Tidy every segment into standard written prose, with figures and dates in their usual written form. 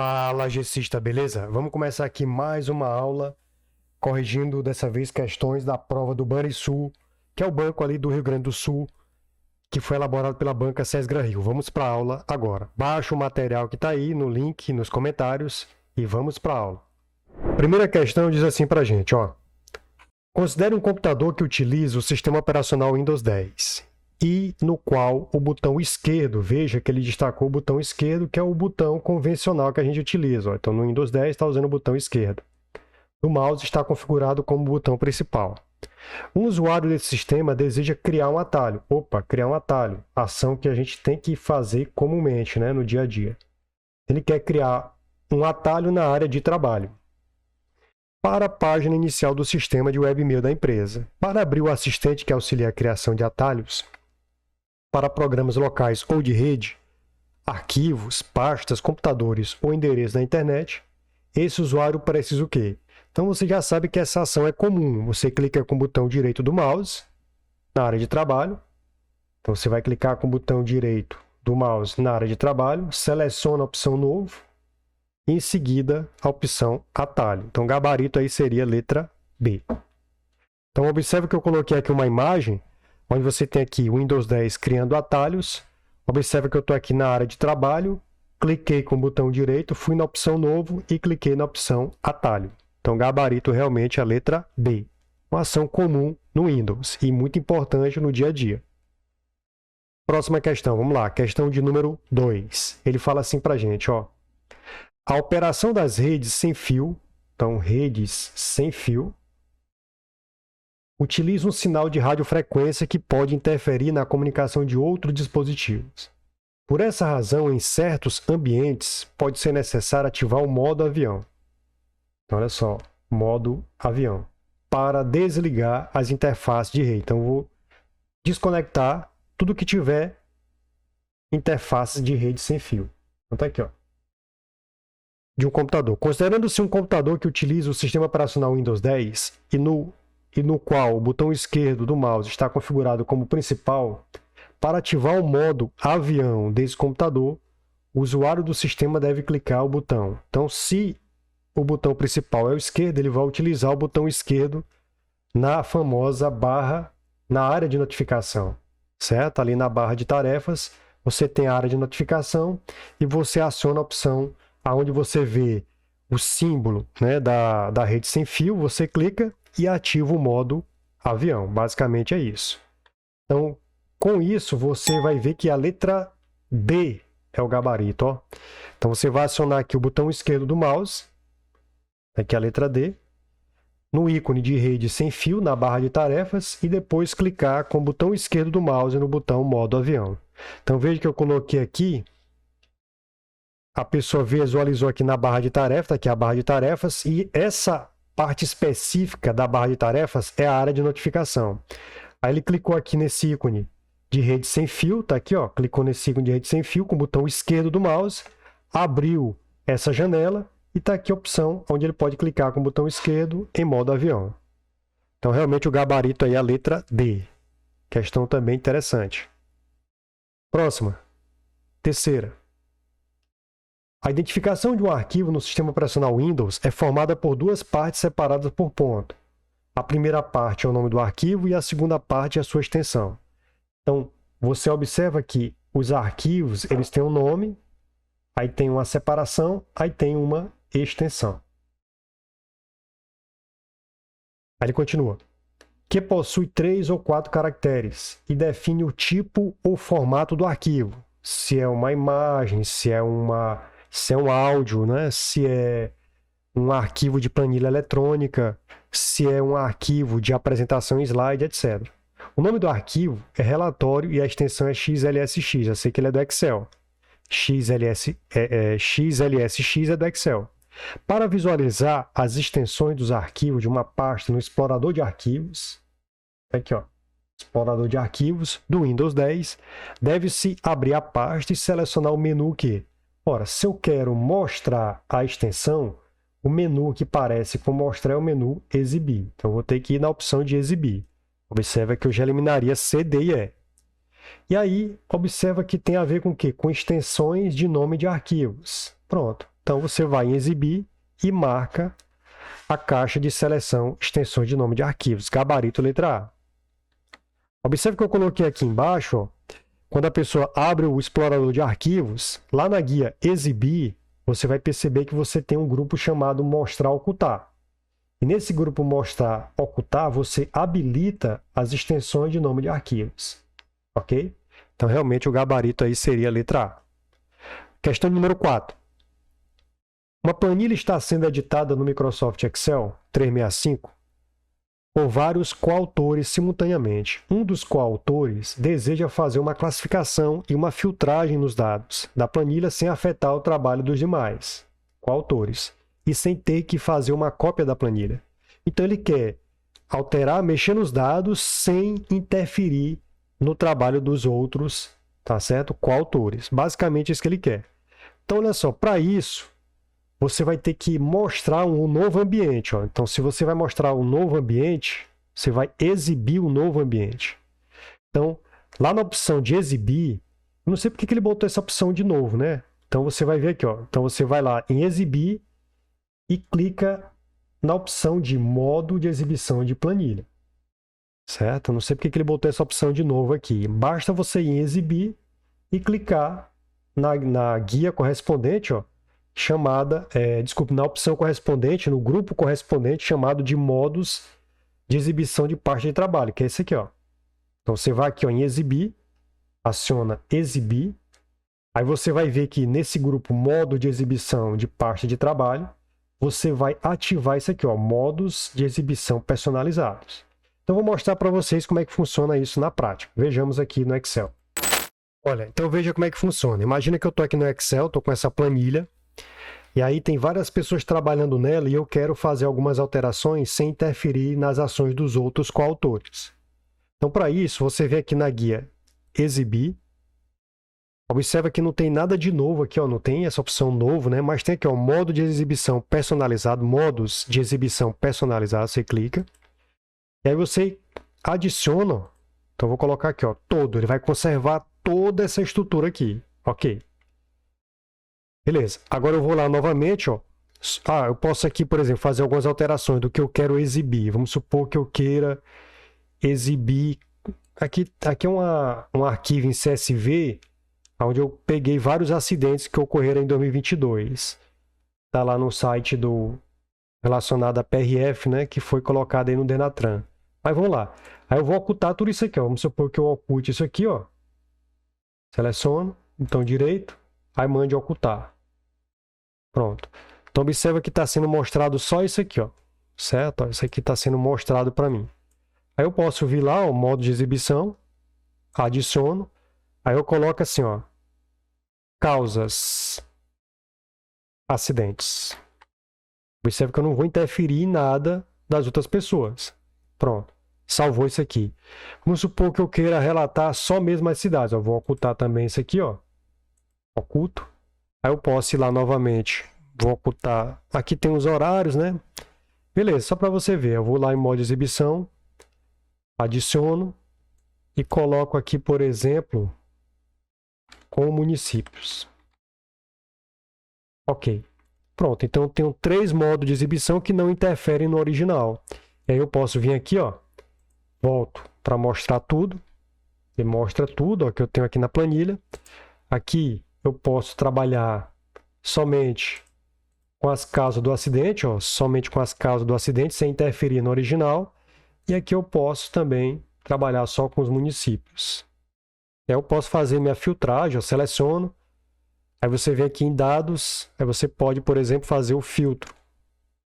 Fala, Gessista, beleza? Vamos começar aqui mais uma aula, corrigindo dessa vez questões da prova do Banrisul, que é o banco ali do Rio Grande do Sul, que foi elaborado pela banca Sesgra Rio. Vamos para a aula agora. Baixa o material que está aí no link, nos comentários, e vamos para a aula. Primeira questão diz assim para a gente, ó. Considere um computador que utiliza o sistema operacional Windows 10 e no qual o botão esquerdo, veja que ele destacou o botão esquerdo, que é o botão convencional que a gente utiliza. Ó. Então, no Windows 10 está usando o botão esquerdo. O mouse está configurado como botão principal. Um usuário desse sistema deseja criar um atalho. Opa, criar um atalho. Ação que a gente tem que fazer comumente, né, no dia a dia. Ele quer criar um atalho na área de trabalho para a página inicial do sistema de webmail da empresa. Para abrir o assistente que auxilia a criação de atalhos para programas locais ou de rede, arquivos, pastas, computadores ou endereços na internet, esse usuário precisa o quê? Então você já sabe que essa ação é comum. Você clica com o botão direito do mouse na área de trabalho. Então você vai clicar com o botão direito do mouse na área de trabalho, seleciona a opção novo e em seguida a opção atalho. Então gabarito aí seria a letra B. Então observe que eu coloquei aqui uma imagem onde você tem aqui o Windows 10 criando atalhos. Observe que eu estou aqui na área de trabalho, cliquei com o botão direito, fui na opção novo e cliquei na opção atalho. Então, gabarito realmente é a letra B. Uma ação comum no Windows e muito importante no dia a dia. Próxima questão, vamos lá. Questão de número 2. Ele fala assim para a gente, ó. A operação das redes sem fio, então redes sem fio, utiliza um sinal de radiofrequência que pode interferir na comunicação de outros dispositivos. Por essa razão, em certos ambientes, pode ser necessário ativar o modo avião. Então, olha só, modo avião, para desligar as interfaces de rede. Então, eu vou desconectar tudo que tiver interfaces de rede sem fio. Então, tá aqui, ó. De um computador. Considerando-se um computador que utiliza o sistema operacional Windows 10 e no qual o botão esquerdo do mouse está configurado como principal, para ativar o modo avião desse computador, o usuário do sistema deve clicar o botão. Então, se o botão principal é o esquerdo, ele vai utilizar o botão esquerdo na famosa barra, na área de notificação, certo? Ali na barra de tarefas, você tem a área de notificação e você aciona a opção onde você vê o símbolo, né, da rede sem fio, você clica e ativa o modo avião. Basicamente é isso. Então, com isso, você vai ver que a letra D é o gabarito. Ó. Então, você vai acionar aqui o botão esquerdo do mouse, aqui a letra D, no ícone de rede sem fio, na barra de tarefas, e depois clicar com o botão esquerdo do mouse no botão modo avião. Então, veja que eu coloquei aqui, a pessoa visualizou aqui na barra de tarefas, aqui a barra de tarefas, e essa parte específica da barra de tarefas é a área de notificação. Aí ele clicou aqui nesse ícone de rede sem fio, tá aqui, ó, clicou nesse ícone de rede sem fio com o botão esquerdo do mouse, abriu essa janela e tá aqui a opção onde ele pode clicar com o botão esquerdo em modo avião. Então, realmente, o gabarito aí é a letra D. Questão também interessante. Próxima. Terceira. A identificação de um arquivo no sistema operacional Windows é formada por duas partes separadas por ponto. A primeira parte é o nome do arquivo e a segunda parte é a sua extensão. Então, você observa que os arquivos, eles têm um nome, aí tem uma separação, aí tem uma extensão. Aí ele continua. Que possui 3 ou 4 caracteres e define o tipo ou formato do arquivo. Se é uma imagem, se é um áudio, né? Se é um arquivo de planilha eletrônica, se é um arquivo de apresentação em slide, etc. O nome do arquivo é relatório e a extensão é XLSX. Eu sei que ele é do Excel. XLSX é do Excel. Para visualizar as extensões dos arquivos de uma pasta no explorador de arquivos, aqui, ó, explorador de arquivos do Windows 10, deve-se abrir a pasta e selecionar o menu que, ora, se eu quero mostrar a extensão, o menu que parece com mostrar é o menu exibir. Então, eu vou ter que ir na opção de exibir. Observa que eu já eliminaria C, D e E. E aí, observa que tem a ver com o quê? Com extensões de nome de arquivos. Pronto. Então você vai em exibir e marca a caixa de seleção extensões de nome de arquivos, gabarito letra A. Observe que eu coloquei aqui embaixo, ó, quando a pessoa abre o explorador de arquivos, lá na guia exibir, você vai perceber que você tem um grupo chamado mostrar ocultar. E nesse grupo mostrar ocultar, você habilita as extensões de nome de arquivos. Ok? Então, realmente, o gabarito aí seria a letra A. Questão número 4. Uma planilha está sendo editada no Microsoft Excel 365 por vários coautores simultaneamente. Um dos coautores deseja fazer uma classificação e uma filtragem nos dados da planilha sem afetar o trabalho dos demais coautores e sem ter que fazer uma cópia da planilha. Então, ele quer alterar, mexer nos dados sem interferir no trabalho dos outros, tá certo? Coautores. Basicamente, isso que ele quer. Então, olha só, para isso, você vai ter que mostrar um novo ambiente. Ó. Então, se você vai mostrar um novo ambiente, você vai exibir um novo ambiente. Então, lá na opção de exibir, eu não sei porque que ele botou essa opção de novo, né? Então, você vai ver aqui, ó. Então, você vai lá em exibir e clica na opção de modo de exibição de planilha. Certo? Eu não sei porque que ele botou essa opção de novo aqui. Basta você ir em exibir e clicar na guia correspondente, ó, chamada, na opção correspondente, no grupo correspondente chamado de modos de exibição de parte de trabalho, que é esse aqui, ó. Então, você vai aqui, ó, em exibir, aciona exibir, aí você vai ver que nesse grupo modo de exibição de parte de trabalho, você vai ativar isso aqui, ó, modos de exibição personalizados. Então, vou mostrar para vocês como é que funciona isso na prática. Vejamos aqui no Excel. Olha, então veja como é que funciona. Imagina que eu estou aqui no Excel, estou com essa planilha, e aí tem várias pessoas trabalhando nela e eu quero fazer algumas alterações sem interferir nas ações dos outros coautores. Então, para isso, você vem aqui na guia Exibir. Observa que não tem nada de novo aqui, ó, não tem essa opção novo, né? Mas tem aqui, ó, modo de exibição personalizado, modos de exibição personalizado, você clica. E aí você adiciona, ó, então eu vou colocar aqui, ó, todo, ele vai conservar toda essa estrutura aqui, ok? Beleza, agora eu vou lá novamente, ó. Eu posso aqui, por exemplo, fazer algumas alterações do que eu quero exibir. Vamos supor que eu queira exibir... Aqui é um arquivo em CSV, onde eu peguei vários acidentes que ocorreram em 2022. Está lá no site relacionado a PRF, né, que foi colocado aí no Denatran. Mas vamos lá. Aí eu vou ocultar tudo isso aqui, ó. Vamos supor que eu oculte isso aqui, ó. Seleciono, botão direito, aí mande ocultar. Pronto. Então, observa que está sendo mostrado só isso aqui, ó. Certo? Isso aqui está sendo mostrado para mim. Aí eu posso vir lá, o modo de exibição, adiciono, aí eu coloco assim, ó, causas, acidentes. Observa que eu não vou interferir em nada das outras pessoas. Pronto. Salvou isso aqui. Vamos supor que eu queira relatar só mesmo as cidades. Eu vou ocultar também isso aqui, ó. Oculto. Aí eu posso ir lá novamente. Vou ocultar. Aqui tem os horários, né? Beleza, só para você ver. Eu vou lá em modo de exibição. Adiciono. E coloco aqui, por exemplo, com municípios. Ok. Pronto, então eu tenho 3 modos de exibição que não interferem no original. E aí eu posso vir aqui, ó. Volto para mostrar tudo. Ele mostra tudo, ó, que eu tenho aqui na planilha. Aqui eu posso trabalhar somente com as causas do acidente, ó, somente com as causas do acidente, sem interferir no original. E aqui eu posso também trabalhar só com os municípios. Aí eu posso fazer minha filtragem, eu seleciono. Aí você vem aqui em dados, aí você pode, por exemplo, fazer o filtro.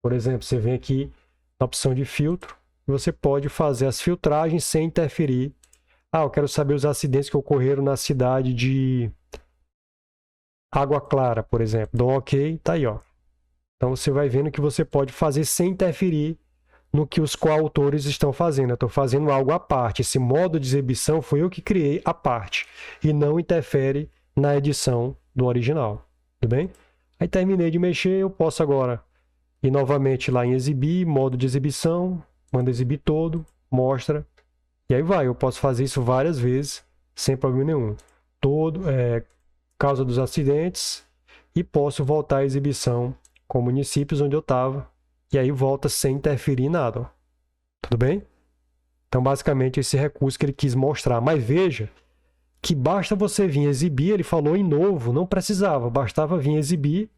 Por exemplo, você vem aqui na opção de filtro, e você pode fazer as filtragens sem interferir. Eu quero saber os acidentes que ocorreram na cidade de Água Clara, por exemplo. Dou um OK, tá aí, ó. Então você vai vendo que você pode fazer sem interferir no que os coautores estão fazendo. Eu estou fazendo algo à parte. Esse modo de exibição foi eu que criei à parte e não interfere na edição do original. Tudo bem? Aí terminei de mexer, eu posso agora ir novamente lá em exibir, modo de exibição, manda exibir todo, mostra, e aí vai. Eu posso fazer isso várias vezes, sem problema nenhum. Causa dos acidentes, e posso voltar à exibição com municípios onde eu estava, e aí volta sem interferir em nada. Ó. Tudo bem? Então, basicamente, esse recurso que ele quis mostrar. Mas veja que basta você vir exibir, ele falou em novo, não precisava, bastava vir exibir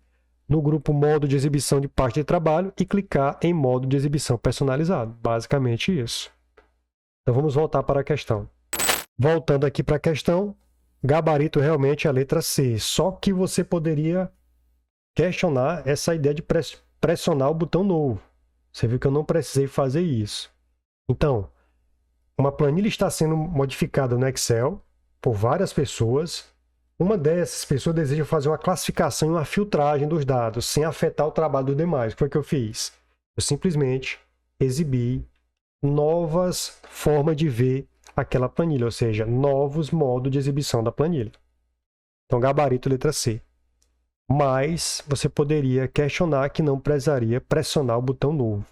no grupo modo de exibição de parte de trabalho e clicar em modo de exibição personalizado. Basicamente isso. Então, vamos voltar para a questão. Voltando aqui para a questão, gabarito realmente é a letra C, só que você poderia questionar essa ideia de pressionar o botão novo. Você viu que eu não precisei fazer isso. Então, uma planilha está sendo modificada no Excel por várias pessoas. Uma dessas pessoas deseja fazer uma classificação e uma filtragem dos dados sem afetar o trabalho dos demais. O que foi que eu fiz? Eu simplesmente exibi novas formas de ver aquela planilha, ou seja, novos modos de exibição da planilha. Então, gabarito letra C. Mas você poderia questionar que não precisaria pressionar o botão novo.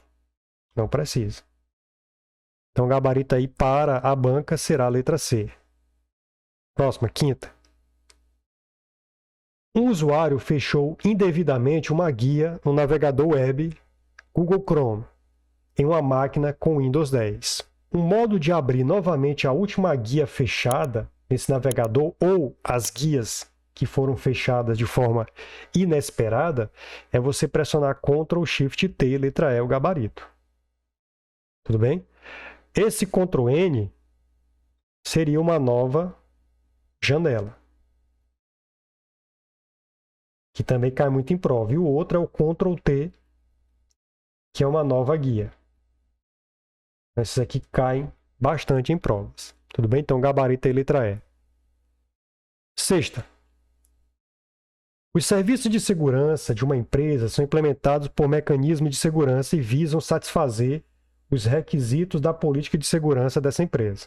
Não precisa. Então, gabarito aí para a banca será a letra C. Próxima, quinta. Um usuário fechou indevidamente uma guia no navegador web Google Chrome em uma máquina com Windows 10. Um modo de abrir novamente a última guia fechada nesse navegador ou as guias que foram fechadas de forma inesperada é você pressionar Ctrl Shift T, letra E, o gabarito. Tudo bem? Esse Ctrl N seria uma nova janela, que também cai muito em prova. E o outro é o Ctrl T, que é uma nova guia. Esses aqui caem bastante em provas. Tudo bem? Então, gabarito aí, letra E. Sexta. Os serviços de segurança de uma empresa são implementados por mecanismos de segurança e visam satisfazer os requisitos da política de segurança dessa empresa.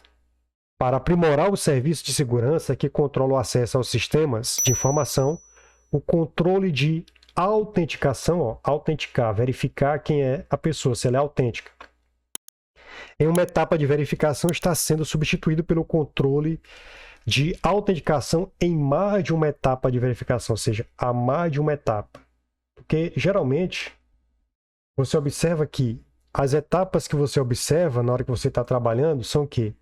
Para aprimorar o serviço de segurança que controla o acesso aos sistemas de informação, o controle de autenticação, ó, autenticar, verificar quem é a pessoa, se ela é autêntica. Em uma etapa de verificação está sendo substituído pelo controle de autenticação em mais de uma etapa de verificação, ou seja, a mais de uma etapa. Porque, geralmente, você observa que as etapas que você observa na hora que você está trabalhando são o quê?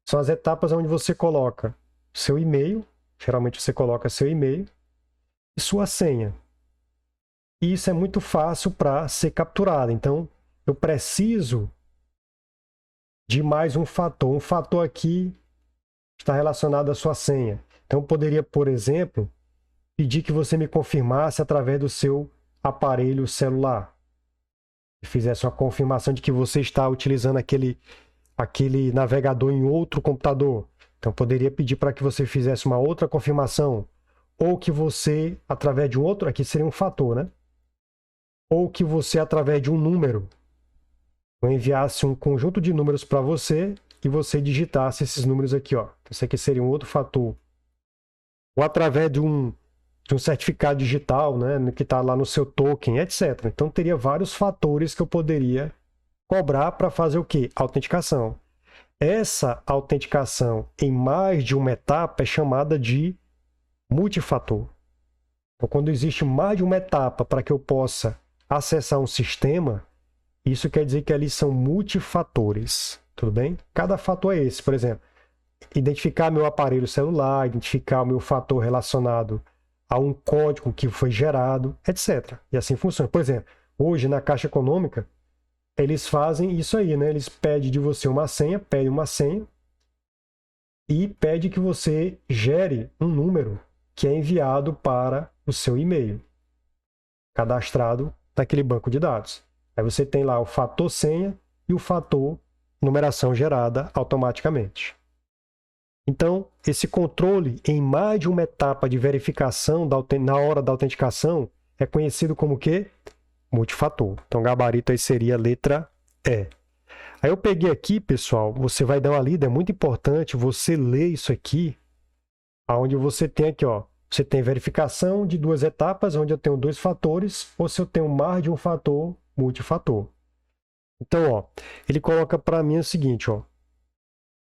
São as etapas onde você coloca seu e-mail, geralmente você coloca seu e-mail e sua senha. E isso é muito fácil para ser capturado. Então, eu preciso de mais um fator. Um fator aqui está relacionado à sua senha. Então, eu poderia, por exemplo, pedir que você me confirmasse através do seu aparelho celular. E fizesse uma confirmação de que você está utilizando aquele navegador em outro computador. Então, eu poderia pedir para que você fizesse uma outra confirmação. Ou que você, através de um outro, aqui seria um fator, né? Ou que você, através de um número, eu enviasse um conjunto de números para você e você digitasse esses números aqui, ó. Esse aqui seria um outro fator. Ou através de um certificado digital, né, que está lá no seu token, etc. Então, teria vários fatores que eu poderia cobrar para fazer o quê? Autenticação. Essa autenticação em mais de uma etapa é chamada de multifator. Então, quando existe mais de uma etapa para que eu possa acessar um sistema, isso quer dizer que ali são multifatores, tudo bem? Cada fator é esse, por exemplo, identificar meu aparelho celular, identificar o meu fator relacionado a um código que foi gerado, etc. E assim funciona. Por exemplo, hoje na Caixa Econômica, eles fazem isso aí, né? Eles pedem de você uma senha, pedem uma senha e pedem que você gere um número que é enviado para o seu e-mail, cadastrado naquele banco de dados. Aí você tem lá o fator senha e o fator numeração gerada automaticamente. Então, esse controle em mais de uma etapa de verificação na hora da autenticação é conhecido como o quê? Multifator. Então, gabarito aí seria a letra E. Aí eu peguei aqui, pessoal, você vai dar uma lida, é muito importante você ler isso aqui, onde você tem aqui, ó, você tem verificação de duas etapas, onde eu tenho dois fatores, ou se eu tenho mais de um fator, multifator. Então, ó, ele coloca para mim o seguinte, ó,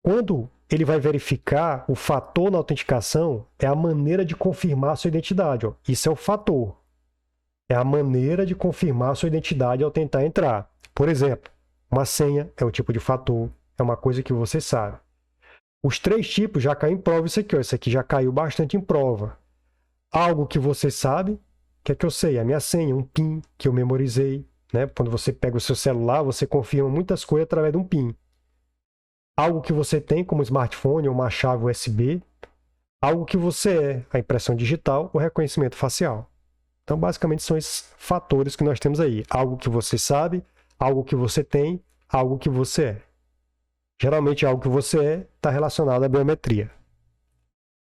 quando ele vai verificar o fator na autenticação, é a maneira de confirmar sua identidade. Ó. Isso é o fator. É a maneira de confirmar sua identidade ao tentar entrar. Por exemplo, uma senha é um tipo de fator, é uma coisa que você sabe. Os 3 tipos já caem em prova isso aqui. Ó. Isso aqui já caiu bastante em prova. Algo que você sabe, o que é que eu sei? A minha senha, um PIN que eu memorizei. Né? Quando você pega o seu celular, você confirma muitas coisas através de um PIN. Algo que você tem, como smartphone ou uma chave USB. Algo que você é, a impressão digital ou reconhecimento facial. Então, basicamente, são esses fatores que nós temos aí. Algo que você sabe, algo que você tem, algo que você é. Geralmente, algo que você é está relacionado à biometria.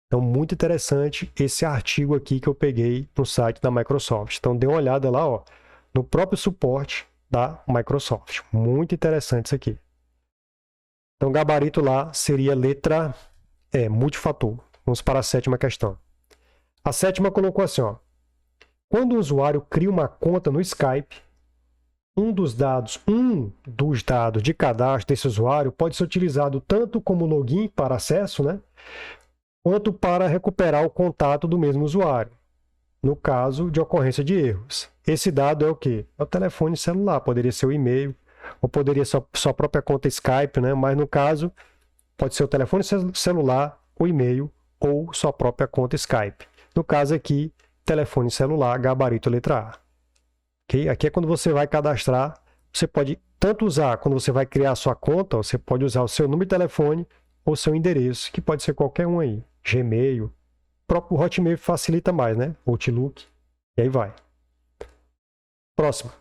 Então, muito interessante esse artigo aqui que eu peguei no site da Microsoft. Então, dê uma olhada lá, ó, no próprio suporte da Microsoft. Muito interessante isso aqui. Então, o gabarito lá seria letra E, multifator. Vamos para a 7ª questão. A 7ª colocou assim, ó. Quando o usuário cria uma conta no Skype, um dos dados de cadastro desse usuário pode ser utilizado tanto como login para acesso, né, quanto para recuperar o contato do mesmo usuário, no caso de ocorrência de erros. Esse dado é o quê? É o telefone celular, poderia ser o e-mail, ou poderia ser sua própria conta Skype, né, mas no caso pode ser o telefone celular, o e-mail ou sua própria conta Skype. No caso aqui, telefone celular, gabarito letra A. Okay? Aqui é quando você vai cadastrar, você pode tanto usar, quando você vai criar a sua conta, você pode usar o seu número de telefone ou seu endereço, que pode ser qualquer um aí. Gmail, o próprio Hotmail facilita mais, né? Outlook, e aí vai. Próxima.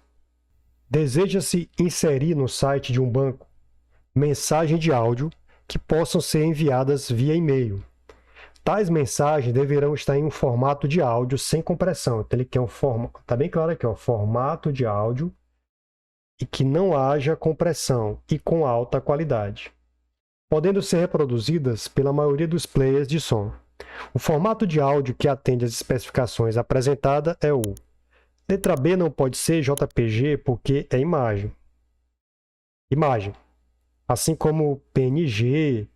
Deseja-se inserir no site de um banco mensagem de áudio que possam ser enviadas via e-mail. Tais mensagens deverão estar em um formato de áudio sem compressão. Então, ele quer um formato, está bem claro aqui, ó, formato de áudio e que não haja compressão e com alta qualidade, podendo ser reproduzidas pela maioria dos players de som. O formato de áudio que atende às especificações apresentadas é o letra B não pode ser JPG porque é imagem. Imagem. Assim como PNG,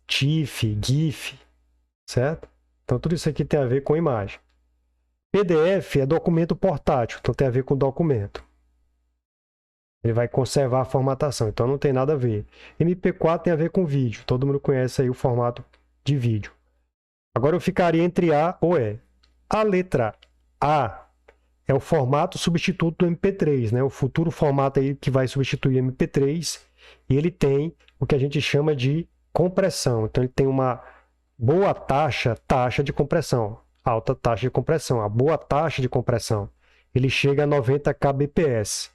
TIFF, GIF, certo? Então, tudo isso aqui tem a ver com imagem. PDF é documento portátil, então tem a ver com documento. Ele vai conservar a formatação, então não tem nada a ver. MP4 tem a ver com vídeo, todo mundo conhece aí o formato de vídeo. Agora eu ficaria entre A ou E. A letra A é o formato substituto do MP3, né? O futuro formato aí que vai substituir o MP3, e ele tem o que a gente chama de compressão. Então ele tem uma boa taxa de compressão, alta taxa de compressão, a boa taxa de compressão. Ele chega a 90 kbps,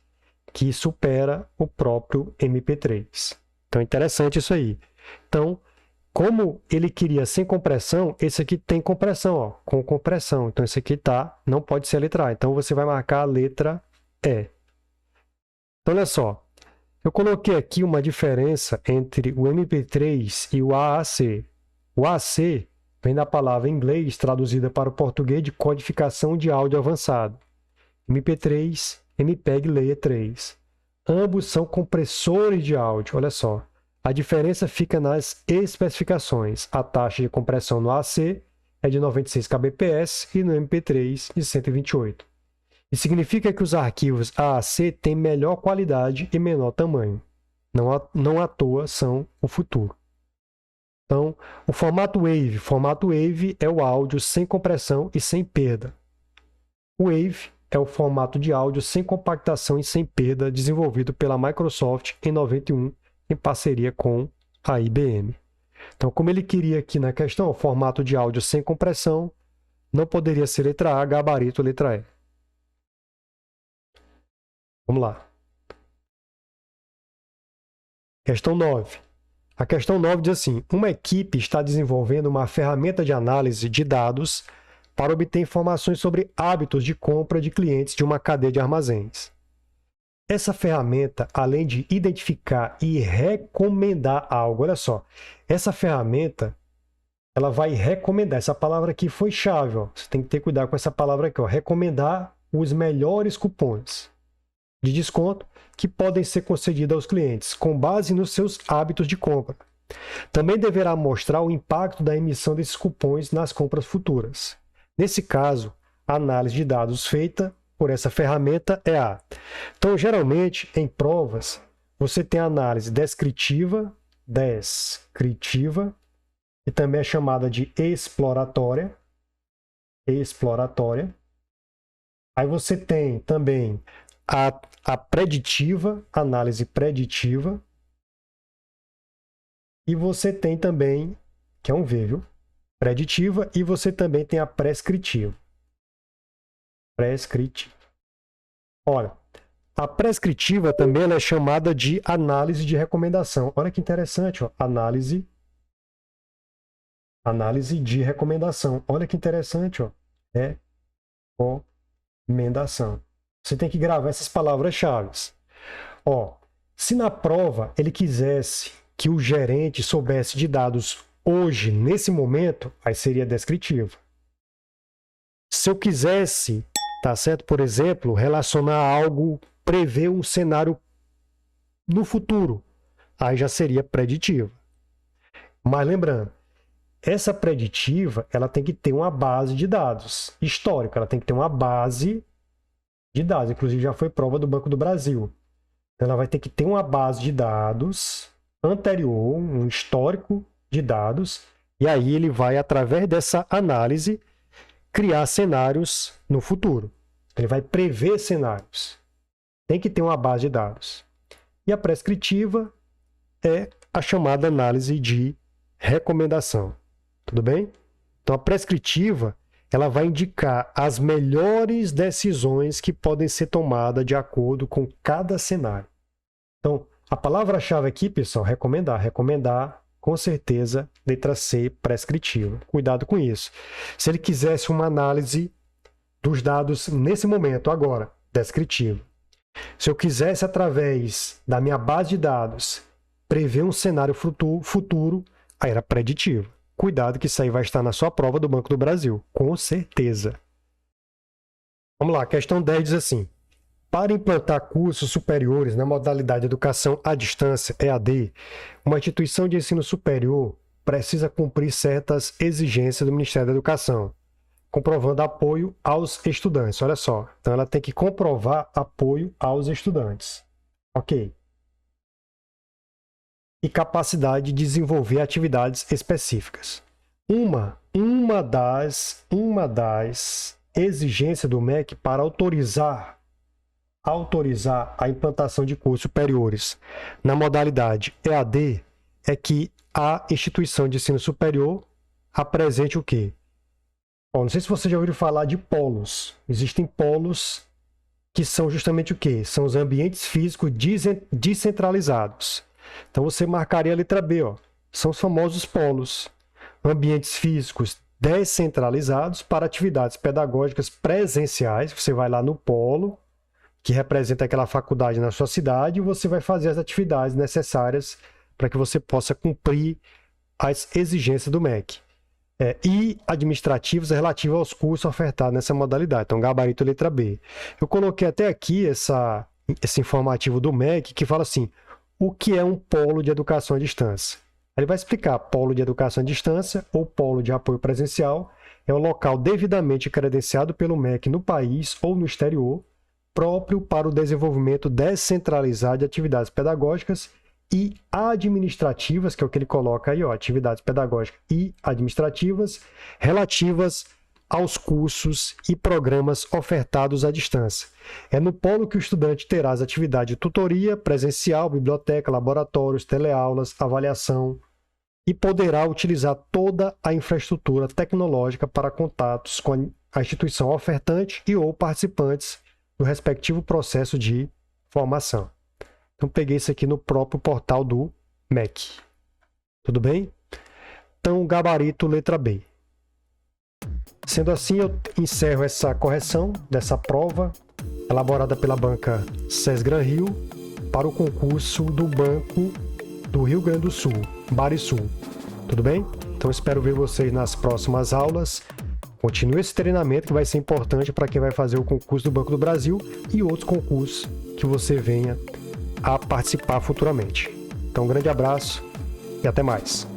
que supera o próprio MP3. Então é interessante isso aí. Então, como ele queria sem compressão, esse aqui tem compressão, ó, com compressão. Então esse aqui não pode ser a letra A. Então você vai marcar a letra E. Então olha só, eu coloquei aqui uma diferença entre o MP3 e o AAC. O AAC vem da palavra em inglês traduzida para o português de codificação de áudio avançado. MP3, MPEG Layer 3. Ambos são compressores de áudio, olha só. A diferença fica nas especificações. A taxa de compressão no AAC é de 96 kbps e no MP3 de 128. Isso significa que os arquivos AAC têm melhor qualidade e menor tamanho. Não à toa são o futuro. Então, o formato Wave é o áudio sem compressão e sem perda. O Wave é o formato de áudio sem compactação e sem perda desenvolvido pela Microsoft em 91, em parceria com a IBM. Então, como ele queria aqui na questão, o formato de áudio sem compressão, não poderia ser letra A, gabarito, letra E. Vamos lá. Questão 9. A questão 9 diz assim: uma equipe está desenvolvendo uma ferramenta de análise de dados para obter informações sobre hábitos de compra de clientes de uma cadeia de armazéns. Essa ferramenta, além de identificar e recomendar algo, olha só, essa ferramenta, ela vai recomendar, essa palavra aqui foi chave, ó. Você tem que ter cuidado com essa palavra aqui, ó, recomendar os melhores cupons de desconto que podem ser concedidos aos clientes, com base nos seus hábitos de compra. Também deverá mostrar o impacto da emissão desses cupons nas compras futuras. Nesse caso, a análise de dados feita por essa ferramenta é a. Então, geralmente, em provas, você tem a análise descritiva, que também é chamada de exploratória. Aí você tem também a preditiva, análise preditiva. E você tem também, que é um V, viu? Preditiva, e você também tem a prescritiva. Olha, a prescritiva também ela é chamada de análise de recomendação. Olha que interessante, ó. Análise de recomendação. Olha que interessante, ó. Recomendação. Você tem que gravar essas palavras-chave. Ó, se na prova ele quisesse que o gerente soubesse de dados hoje, nesse momento, aí seria descritiva. Se eu quisesse, tá certo? Por exemplo, relacionar algo, prever um cenário no futuro, aí já seria preditiva. Mas lembrando, essa preditiva, ela tem que ter uma base de dados histórica, ela tem que ter uma base de dados, inclusive já foi prova do Banco do Brasil. Então, ela vai ter que ter uma base de dados anterior, um histórico de dados, e aí ele vai, através dessa análise, criar cenários no futuro. Ele vai prever cenários. Tem que ter uma base de dados. E a prescritiva é a chamada análise de recomendação. Tudo bem? Então, a prescritiva ela vai indicar as melhores decisões que podem ser tomadas de acordo com cada cenário. Então, a palavra-chave aqui, pessoal, recomendar. Recomendar, com certeza, letra C, prescritiva. Cuidado com isso. Se ele quisesse uma análise dos dados nesse momento, agora, descritiva. Se eu quisesse, através da minha base de dados, prever um cenário futuro, aí era preditivo. Cuidado que isso aí vai estar na sua prova do Banco do Brasil, com certeza. Vamos lá, questão 10 diz assim. Para implantar cursos superiores na modalidade Educação à Distância, EAD, uma instituição de ensino superior precisa cumprir certas exigências do Ministério da Educação, comprovando apoio aos estudantes. Olha só, então ela tem que comprovar apoio aos estudantes. Ok. E capacidade de desenvolver atividades específicas. Uma das exigências do MEC para autorizar a implantação de cursos superiores na modalidade EAD é que a instituição de ensino superior apresente o quê? Bom, não sei se você já ouviu falar de polos. Existem polos que são justamente o quê? São os ambientes físicos descentralizados. Então você marcaria a letra B, ó. São os famosos polos. Ambientes físicos descentralizados para atividades pedagógicas presenciais. Você vai lá no polo, que representa aquela faculdade na sua cidade, e você vai fazer as atividades necessárias para que você possa cumprir as exigências do MEC. E administrativos relativos aos cursos ofertados nessa modalidade. Então, gabarito letra B. Eu coloquei até aqui esse informativo do MEC que fala assim, o que é um polo de educação à distância? Ele vai explicar, polo de educação à distância ou polo de apoio presencial é um local devidamente credenciado pelo MEC no país ou no exterior, próprio para o desenvolvimento descentralizado de atividades pedagógicas e administrativas, que é o que ele coloca aí, ó, atividades pedagógicas e administrativas relativas aos cursos e programas ofertados à distância. É no polo que o estudante terá as atividades de tutoria, presencial, biblioteca, laboratórios, teleaulas, avaliação e poderá utilizar toda a infraestrutura tecnológica para contatos com a instituição ofertante e ou participantes do respectivo processo de formação. Então, peguei isso aqui no próprio portal do MEC. Tudo bem? Então, gabarito letra B. Sendo assim, eu encerro essa correção dessa prova elaborada pela banca SESGRAN Rio para o concurso do Banco do Rio Grande do Sul, Barisul. Tudo bem? Então, espero ver vocês nas próximas aulas. Continue esse treinamento que vai ser importante para quem vai fazer o concurso do Banco do Brasil e outros concursos que você venha a participar futuramente. Então, um grande abraço e até mais.